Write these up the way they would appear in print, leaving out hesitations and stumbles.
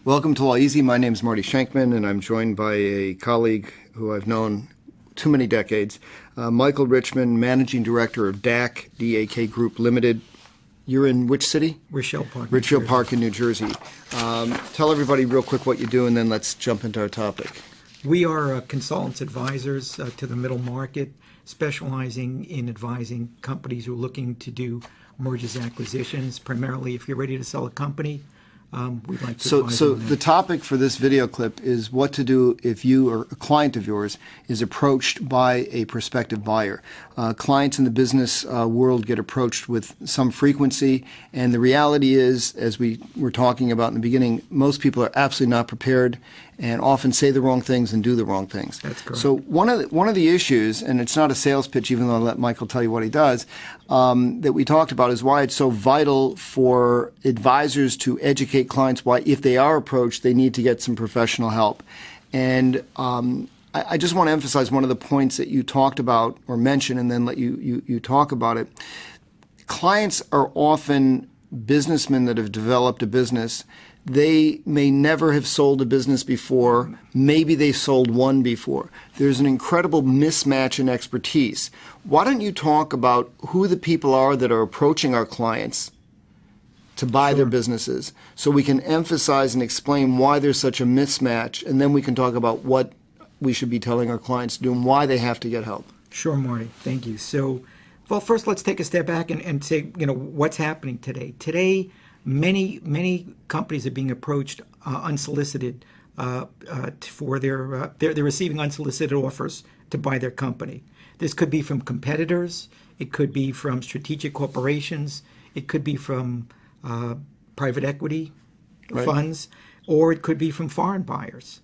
Welcome to LawEasy. My name is Marty Shenkman, and I'm joined by a colleague who I've known too many decades, Michael Richmond, Managing Director of DAK Group Limited. You're in which city? Richfield Park. Richfield Park in New Jersey. Tell everybody real quick what you do, and then let's jump into our topic. We are consultants, advisors to the middle market, specializing in advising companies who are looking to do mergers and acquisitions. Primarily, if you're ready to sell a company, we'd like to advise So on that. the topic for this video clip is what to do if you or a client of yours is approached by a prospective buyer. Clients in the business world get approached with some frequency, and the reality is, as we were talking about in the beginning, most people are absolutely not prepared and often say the wrong things and do the wrong things. That's correct. So one of the issues, and it's not a sales pitch, even though I'll let Michael tell you what he does, that we talked about is why it's so vital for advisors to educate clients why, if they are approached, they need to get some professional help. And I just want to emphasize one of the points that you talked about or mentioned, and then let you talk about it. Clients are often businessmen that have developed a business. They may never have sold a business before. Maybe they sold one before. There's an incredible mismatch in expertise. Why don't you talk about who the people are that are approaching our clients to buy their businesses, so we can emphasize and explain why there's such a mismatch, and then we can talk about what we should be telling our clients to do and why they have to get help. Sure, Marty. Thank you. So, well, first let's take a step back and say, what's happening today. Today, many companies are being approached unsolicited for they're receiving unsolicited offers to buy their company. This could be from competitors. It could be from strategic corporations. It could be from private equity funds, or it could be from foreign buyers.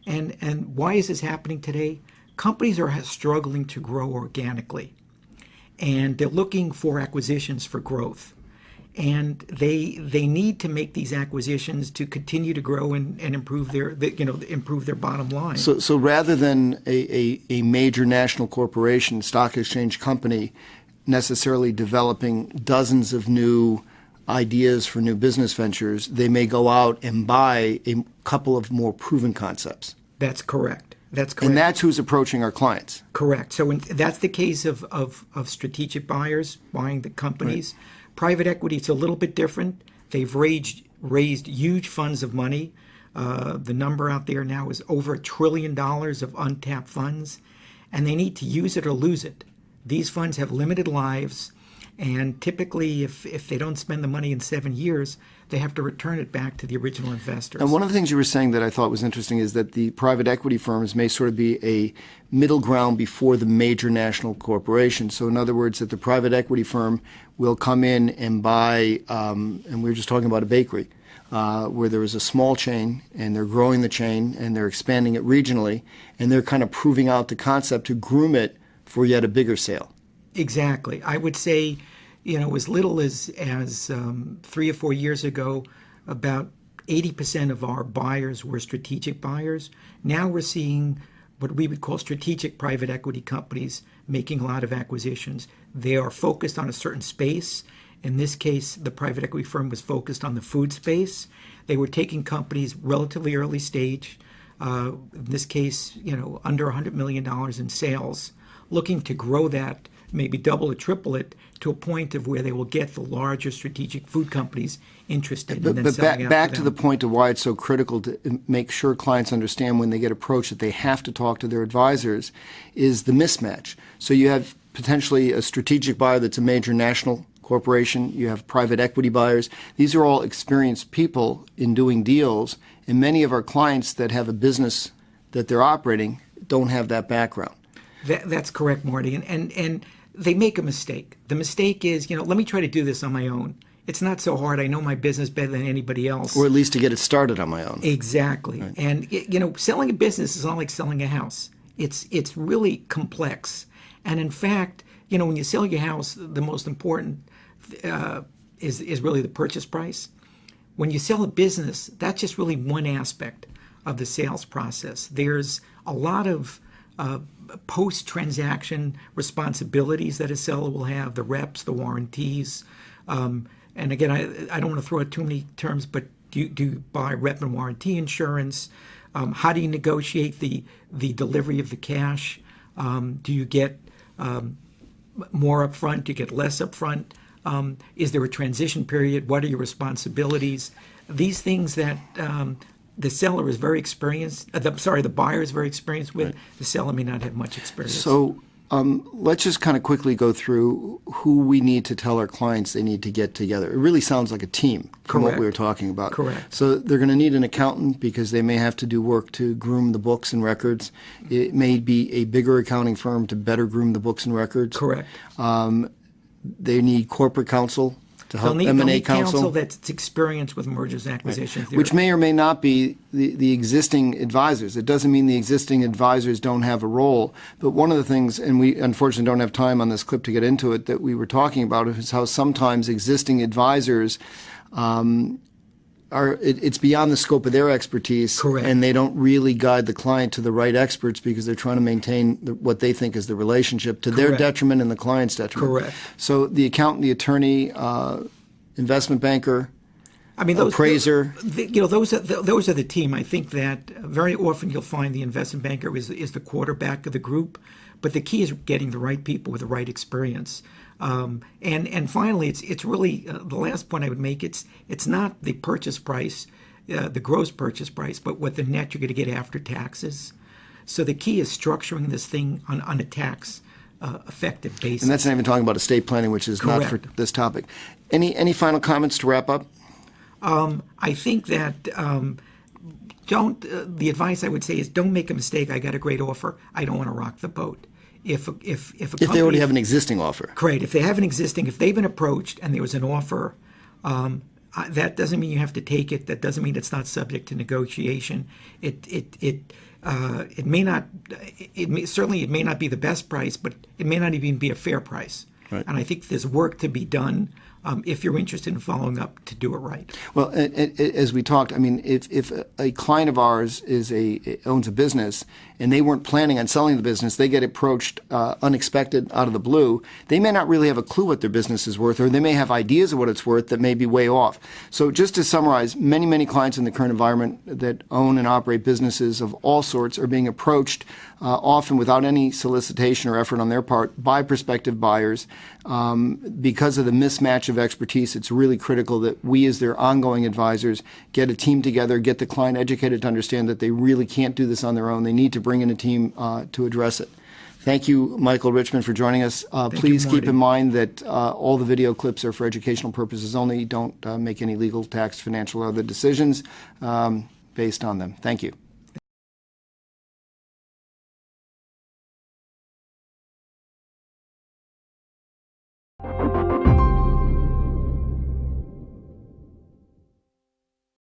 And why is this happening today? Companies are struggling to grow organically, and they're looking for acquisitions for growth. And they need to make these acquisitions to continue to grow and improve their bottom line. So rather than a major national corporation, stock exchange company, necessarily developing dozens of new ideas for new business ventures, they may go out and buy a couple of more proven concepts. That's correct. That's correct. And that's who's approaching our clients. Correct. So that's the case of strategic buyers buying the companies. Right. Private equity, it's a little bit different. They've raised huge funds of money. The number out there now is over $1 trillion of untapped funds, and they need to use it or lose it. These funds have limited lives, and typically if they don't spend the money in 7 years, they have to return it back to the original investors. And one of the things you were saying that I thought was interesting is that the private equity firms may sort of be a middle ground before the major national corporations. So in other words, that the private equity firm will come in and buy, and we were just talking about a bakery, where there was a small chain, and they're growing the chain, and they're expanding it regionally, and they're kind of proving out the concept to groom it for yet a bigger sale. Exactly. I would say, as little as 3 or 4 years ago, about 80% of our buyers were strategic buyers. Now we're seeing what we would call strategic private equity companies making a lot of acquisitions. They are focused on a certain space. In this case, the private equity firm was focused on the food space. They were taking companies relatively early stage, in this case, under $100 million in sales, looking to grow that, maybe double or triple it, to a point of where they will get the larger strategic food companies interested. But back to the point of why it's so critical to make sure clients understand when they get approached that they have to talk to their advisors is the mismatch. So you have potentially a strategic buyer that's a major national corporation. You have private equity buyers. These are all experienced people in doing deals, and many of our clients that have a business that they're operating don't have that background. That's correct, Marty. And they make a mistake. The mistake is, let me try to do this on my own. It's not so hard. I know my business better than anybody else. Or at least to get it started on my own. Exactly. Right. And, selling a business is not like selling a house. It's really complex. And in fact, when you sell your house, the most important is really the purchase price. When you sell a business, that's just really one aspect of the sales process. There's a lot of post-transaction responsibilities that a seller will have, the reps, the warranties. And again, I don't want to throw out too many terms, but do you buy rep and warranty insurance? How do you negotiate the delivery of the cash? Do you get more upfront? Do you get less upfront? Is there a transition period? What are your responsibilities? These things that the seller is very experienced, the buyer is very experienced with, the seller may not have much experience. So let's just kind of quickly go through who we need to tell our clients they need to get together. It really sounds like a team from what we were talking about. Correct. So they're going to need an accountant because they may have to do work to groom the books and records. It may be a bigger accounting firm to better groom the books and records. Correct. They need corporate counsel to help They'll M&A need counsel. counsel that's experienced with mergers and acquisitions. Right. Which may or may not be the existing advisors. It doesn't mean the existing advisors don't have a role. But one of the things, and we unfortunately don't have time on this clip to get into it, that we were talking about is how sometimes existing advisors it's beyond the scope of their expertise. Correct. And they don't really guide the client to the right experts because they're trying to maintain what they think is the relationship to their detriment and the client's detriment. Correct. So the accountant, the attorney, investment banker, appraiser. Those are the team. I think that very often you'll find the investment banker is the quarterback of the group, but the key is getting the right people with the right experience. And finally, it's really the last point I would make. It's not the purchase price, the gross purchase price, but what the net you're going to get after taxes. So the key is structuring this thing on a tax effective basis. And that's not even talking about estate planning, which is not for this topic. Any final comments to wrap up? I think that the advice I would say is don't make a mistake. I got a great offer. I don't want to rock the boat. If they already have an existing offer. Great. If they have an existing, if they've been approached and there was an offer, that doesn't mean you have to take it. That doesn't mean it's not subject to negotiation. It may not. Certainly it may not be the best price, but it may not even be a fair price. Right. And I think there's work to be done if you're interested in following up to do it right. Well, as we talked, I mean, if a client of ours owns a business and they weren't planning on selling the business, they get approached unexpected out of the blue, they may not really have a clue what their business is worth, or they may have ideas of what it's worth that may be way off. So just to summarize, many clients in the current environment that own and operate businesses of all sorts are being approached often without any solicitation or effort on their part by prospective buyers. Because of the mismatch of expertise, it's really critical that we as their ongoing advisors get a team together, get the client educated to understand that they really can't do this on their own. They need to bring in a team to address it. Thank you, Michael Richmond, for joining us. Please keep in mind that all the video clips are for educational purposes only. Don't make any legal, tax, financial, or other decisions based on them. Thank you.